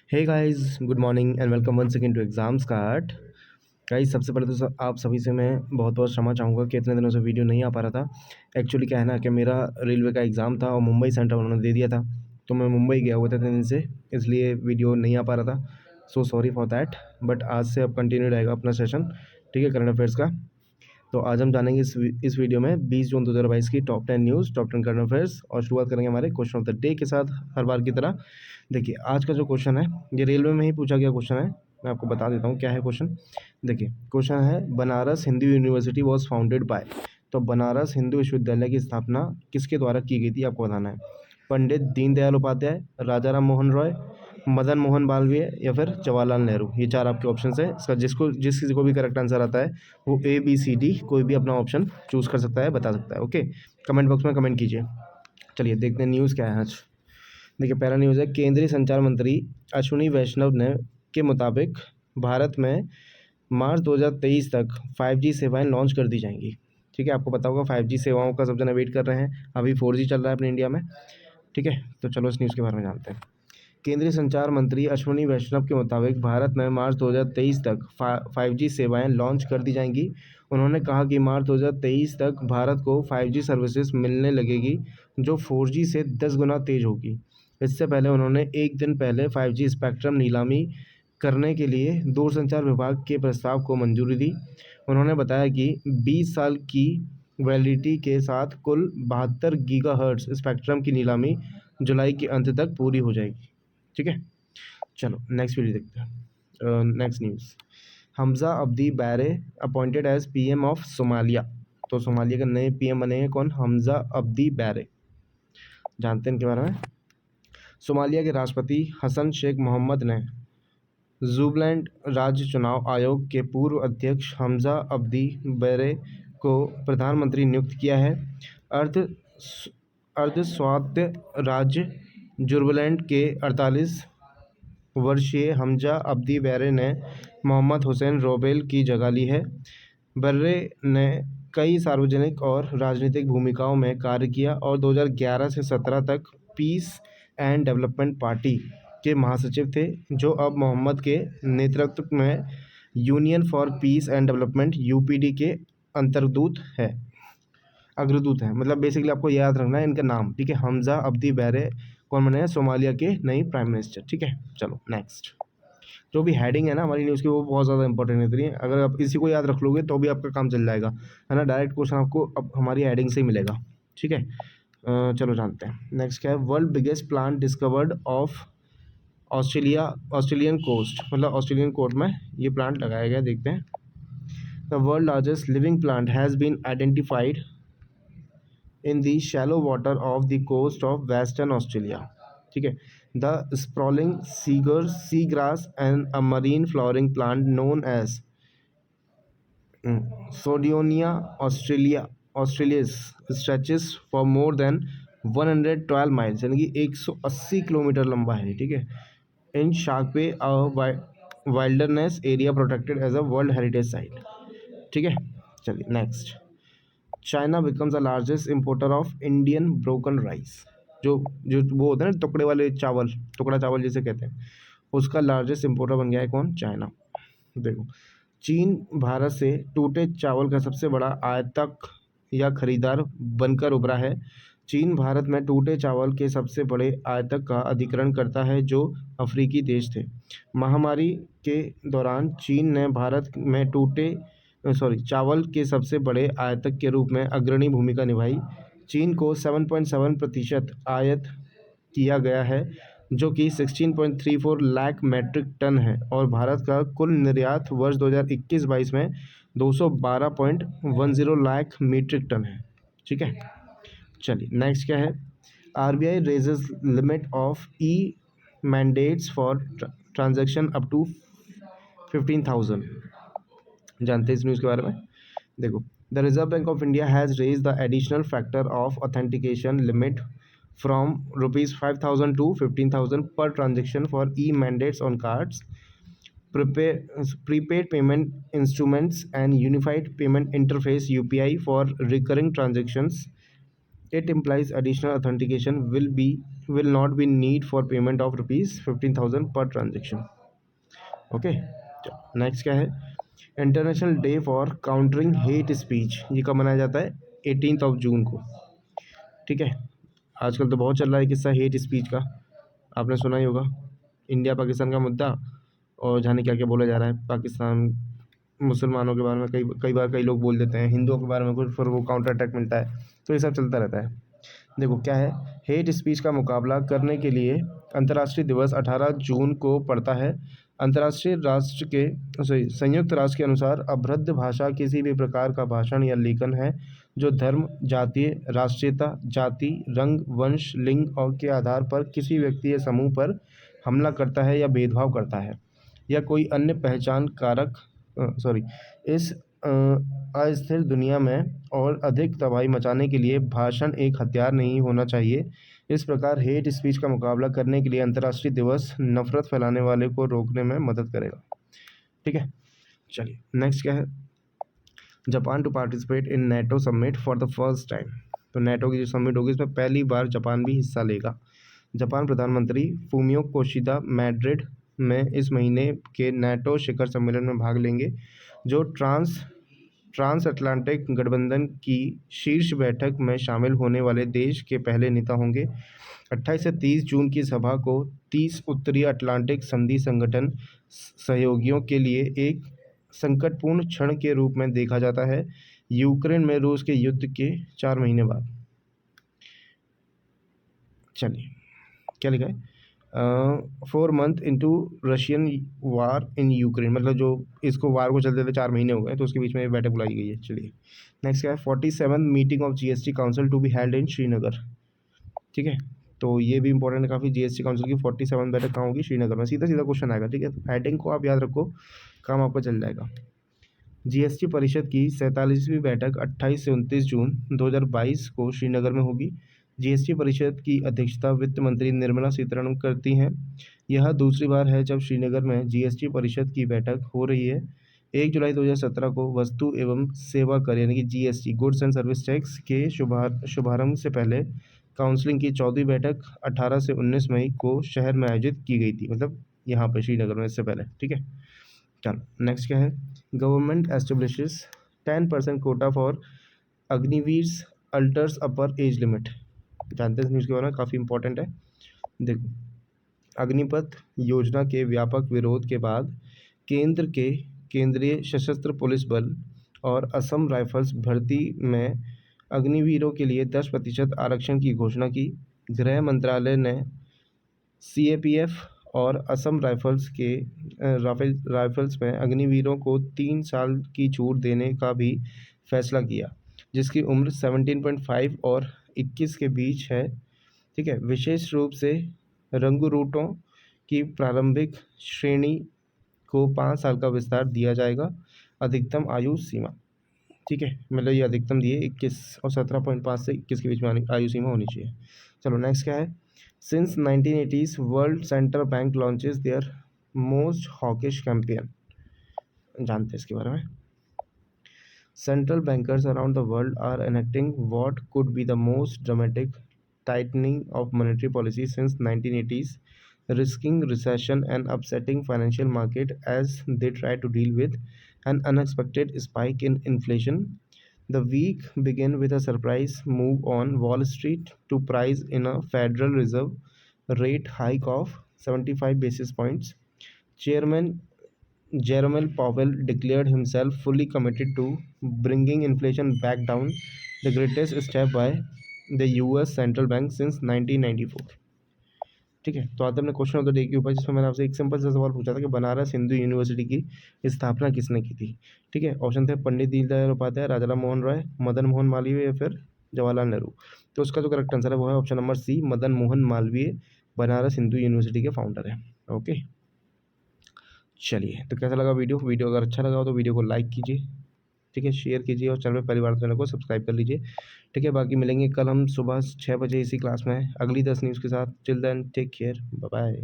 Hey guys, good morning and welcome once again to exams card. Guys, सबसे पहले तो आप सभी से मैं बहुत बहुत क्षमा चाहूँगा कि इतने दिनों से वीडियो नहीं आ पा रहा था। एक्चुअली क्या है ना कि मेरा रेलवे का एग्ज़ाम था और मुंबई सेंटर उन्होंने दे दिया था, तो मैं मुंबई गया हुआ था 3 दिन से, इसलिए वीडियो नहीं आ पा रहा था। So sorry for that. But आज से अब कंटिन्यू रहेगा अपना सेशन, ठीक है, करंट अफेयर्स का। तो आज हम जानेंगे इस वीडियो में 20 जून 2022 की top 10 news, top 10 current affairs, और शुरुआत करेंगे हमारे क्वेश्चन ऑफ द डे के साथ हर बार की तरह। देखिए, आज का जो क्वेश्चन है ये रेलवे में ही पूछा गया क्वेश्चन है। मैं आपको बता देता हूँ क्या है क्वेश्चन। देखिए, क्वेश्चन है Banaras Hindu university was founded by. तो बनारस हिंदू विश्वविद्यालय की स्थापना किसके द्वारा की गई थी, आपको बताना है। पंडित दीनदयाल उपाध्याय, राजा राम मोहन रॉय, मदन मोहन मालवीय या फिर जवाहरलाल नेहरू। ये चार आपके ऑप्शन है। इसका जिस किसी को भी करेक्ट आंसर आता है वो ABCD कोई भी अपना ऑप्शन चूज़ कर सकता है, बता सकता है। ओके, कमेंट बॉक्स में कमेंट कीजिए। चलिए देखते हैं न्यूज़ क्या है आज। देखिए, पहला न्यूज़ है केंद्रीय संचार मंत्री अश्विनी वैष्णव ने के मुताबिक भारत में मार्च 2023 तक 5G सेवाएं लॉन्च कर दी जाएंगी। ठीक है, आपको पता होगा 5G सेवाओं का सब जने वेट कर रहे हैं। अभी 4G चल रहा है अपने इंडिया में। ठीक है, तो चलो इस न्यूज़ के बारे में जानते हैं। केंद्रीय संचार मंत्री अश्विनी वैष्णव के मुताबिक भारत में मार्च 2023 तक 5G सेवाएं लॉन्च कर दी जाएंगी। उन्होंने कहा कि मार्च 2023 तक भारत को 5G सर्विसेज मिलने लगेगी, जो 4G से 10 गुना तेज होगी। इससे पहले उन्होंने एक दिन पहले 5G स्पेक्ट्रम नीलामी करने के लिए दूरसंचार विभाग के प्रस्ताव को मंजूरी दी। उन्होंने बताया कि 20 साल की वैलिडिटी के साथ कुल 72 गीगाहर्ट्ज स्पेक्ट्रम की नीलामी जुलाई के अंत तक पूरी हो जाएगी। ठीक है, चलो नेक्स्ट वीडियो देखते हैं। Next news, Hamza Abdi Barre appointed as PM of Somalia. तो सोमालिया के नए PM बने हैं कौन? हमजा अब्दी बैरे। जानते हैं इनके बारे में। सोमालिया के राष्ट्रपति हसन शेख मोहम्मद ने जुबलैंड राज्य चुनाव आयोग के पूर्व अध्यक्ष हमजा अब्दी बैरे को प्रधानमंत्री नियुक्त किया है। अर्ध अर्ध स्वायत्त राज्य जुबलैंड के 48 वर्षीय हमजा अब्दी बैरे ने मोहम्मद हुसैन रोबेल की जगह ली है। बर्रे ने कई सार्वजनिक और राजनीतिक भूमिकाओं में कार्य किया और 2011 से 17 तक पीस एंड डेवलपमेंट पार्टी के महासचिव थे, जो अब मोहम्मद के नेतृत्व में union for piece and development UPD के अंतर्दूत है अग्रदूत हैं। मतलब बेसिकली आपको याद रखना है इनका नाम। ठीक है, हमजा अब्दी बैरे कौन बने हैं? सोमालिया के नई प्राइम मिनिस्टर। ठीक है, चलो नेक्स्ट। जो भी हेडिंग है ना हमारी न्यूज़ की, वो बहुत ज़्यादा इंपॉर्टेंट होती है। अगर आप इसी को याद रख लोगे तो भी आपका काम चल जाएगा, है ना। डायरेक्ट क्वेश्चन आपको अब हमारी हेडिंग से ही मिलेगा। ठीक है, चलो जानते हैं नेक्स्ट क्या है। World biggest plant discovered of Australian coast. मतलब ऑस्ट्रेलियन कोस्ट में ये प्लांट लगाया गया। देखते हैं। The world largest living plant has been identified in the shallow water of the coast of Western Australia. ठीक है, the sprawling seagrass and a marine flowering plant known as Sodonia australis stretches for more than 112 miles, यानी कि 180 kilometre लंबा है। ठीक है, in Sharkway wilderness area protected as a world heritage site. ठीक है, चलिए next. China becomes the largest importer of Indian broken rice. जो जो वो होता है ना, टुकड़े वाले चावल, टुकड़ा चावल जिसे कहते हैं, उसका लार्जेस्ट इम्पोर्टर बन गया है कौन? चाइना। देखो, चीन भारत से टूटे चावल का सबसे बड़ा आयातक या खरीदार बनकर उभरा है। चीन भारत में टूटे चावल के सबसे बड़े आयातक का अधिग्रहण करता है, जो अफ्रीकी देश थे। महामारी के दौरान चीन ने भारत में चावल के सबसे बड़े आयातक के रूप में अग्रणी भूमिका निभाई। चीन को 7.7% आयात किया गया है, जो कि 16.34 लाख मैट्रिक टन है, और भारत का कुल निर्यात वर्ष 2021-22 में 212.10 लाख मीट्रिक टन है। ठीक है, चलिए नेक्स्ट क्या है। RBI raises limit of mandates for transaction up to 15,000। जानते हैं इस न्यूज़ के बारे में। देखो, the Reserve Bank of India has raise the additional factor of authentication limit from ₹5,000 to 15,000 per transaction for mandates on cards, prepaid payment instruments and unified payment interface UPI for recurring transactions It implies additional authentication will not be need for payment of rupees 15,000 per transaction. Okay, next क्या है? International day for countering hate speech, ये कब मनाया जाता है? 18 जून को। ठीक है, आजकल तो बहुत चल रहा है किस्सा हेट स्पीच का, आपने सुना ही होगा। इंडिया पाकिस्तान का मुद्दा, और जाने क्या क्या बोला जा रहा है पाकिस्तान मुसलमानों के बारे में, कई कई बार कई लोग बोल देते हैं, हिंदुओं के बारे में कुछ, फिर वो काउंटर अटैक मिलता है, तो ये सब चलता रहता है। देखो क्या है, हेट स्पीच का मुकाबला करने के लिए अंतर्राष्ट्रीय दिवस 18 जून को पड़ता है। अंतर्राष्ट्रीय राष्ट्र के संयुक्त राष्ट्र के अनुसार अभद्र भाषा किसी भी प्रकार का भाषण या लेखन है जो धर्म, जातीय, राष्ट्रीयता, जाति, रंग, वंश, लिंग और के आधार पर किसी व्यक्ति या समूह पर हमला करता है या भेदभाव करता है, या कोई अन्य पहचान कारक इस अस्थिर दुनिया में और अधिक तबाही मचाने के लिए भाषण एक हथियार नहीं होना चाहिए। इस प्रकार हेट स्पीच का मुकाबला करने के लिए अंतर्राष्ट्रीय दिवस नफरत फैलाने वाले को रोकने में मदद करेगा। ठीक है, चलिए नेक्स्ट क्या है? Japan to participate in NATO summit for the first time. तो नेटो की जो समिट होगी इसमें पहली बार जापान भी हिस्सा लेगा। जापान प्रधानमंत्री फूमियो कोशिदा मैड्रिड में इस महीने के नेटो शिखर सम्मेलन में भाग लेंगे, जो ट्रांस अटलांटिक गठबंधन की शीर्ष बैठक में शामिल होने वाले देश के पहले नेता होंगे। 28 से 30 जून की सभा को 30 उत्तरी अटलांटिक संधि संगठन सहयोगियों के लिए एक संकटपूर्ण क्षण के रूप में देखा जाता है, यूक्रेन में रूस के युद्ध के 4 महीने बाद। चलिए क्या लिखा है? 4 month into Russian war in Ukraine, मतलब जो इसको वार को चलते थे 4 महीने हो गए, तो उसके बीच में बैठक बुलाई गई है। चलिए नेक्स्ट क्या है? 47 meeting of GST council to be held in Srinagar. ठीक है, तो ये भी इंपॉर्टेंट है काफ़ी, जीएसटी काउंसिल की 47 बैठक कहाँ होगी? श्रीनगर में। सीधा सीधा क्वेश्चन आएगा। ठीक है, तो हेडिंग को आप याद रखो, काम आपका चल जाएगा। जीएसटी परिषद की 47वीं बैठक 28 से 29 जून 2022 को श्रीनगर में होगी। जीएसटी परिषद की अध्यक्षता वित्त मंत्री निर्मला सीतारमण करती हैं। यह दूसरी बार है जब श्रीनगर में जीएसटी परिषद की बैठक हो रही है। 1 जुलाई 2017 को वस्तु एवं सेवा कर यानी कि GST goods and service tax के शुभारंभ से पहले काउंसिलिंग की 14वीं बैठक 18 से 19 मई को शहर में आयोजित की गई थी, मतलब यहाँ पर श्रीनगर में, इससे पहले। ठीक है, चलो नेक्स्ट क्या है? Government establishes 10% quota for Agniveers alters upper age limit. जानते हैं इस न्यूज़ के बारे में, काफ़ी इंपॉर्टेंट है। देखो, अग्निपथ योजना के व्यापक विरोध के बाद केंद्र के केंद्रीय सशस्त्र पुलिस बल और असम राइफल्स भर्ती में अग्निवीरों के लिए 10% आरक्षण की घोषणा की। गृह मंत्रालय ने सीएपीएफ और असम राइफल्स में अग्निवीरों को 3 साल की छूट देने का भी फैसला किया, जिसकी उम्र 17.5 और 21 के बीच है। ठीक है, विशेष रूप से रंगरूटों की प्रारंभिक श्रेणी को 5 साल का विस्तार दिया जाएगा। अधिकतम आयु सीमा, ठीक है, मतलब ये अधिकतम दिए 21 और 17.5 से 21 के बीच में आयु सीमा होनी चाहिए। चलो नेक्स्ट क्या है? Since 1980s world central bank launches their most hawkish campaign. जानते हैं इसके बारे में? Central bankers around the world are enacting what could be the most dramatic tightening of monetary policy since 1980s, risking recession and upsetting financial market as they try to deal with an unexpected spike in inflation. The week began with a surprise move on Wall Street to price in a Federal Reserve rate hike of 75 basis points. Chairman Jerome Powell declared himself fully committed to bringing inflation back down, the greatest step by the US Central Bank since 1994। ठीक है, तो आते हैं अपने question of the day के ऊपर, जिसमें मैंने आपसे एक सिंपल सा सवाल पूछा था कि बनारस हिंदू यूनिवर्सिटी की स्थापना किसने की थी। ठीक है, ऑप्शन थे पंडित दीनदयाल उपाध्याय, राजा राम मोहन राय, मदन मोहन मालवीय या फिर जवाहरलाल नेहरू। तो उसका जो करेक्ट आंसर है वो है option number C, Madan Mohan Malviya Banaras Hindu University के फाउंडर है। ओके, चलिए, तो कैसा लगा वीडियो अगर अच्छा लगा हो तो वीडियो को लाइक कीजिए, ठीक है, शेयर कीजिए और चैनल परिवार चैनल को सब्सक्राइब कर लीजिए। ठीक है, बाकी मिलेंगे कल हम सुबह 6 बजे इसी क्लास में अगली 10 न्यूज़ के साथ। Till then take care, bye bye.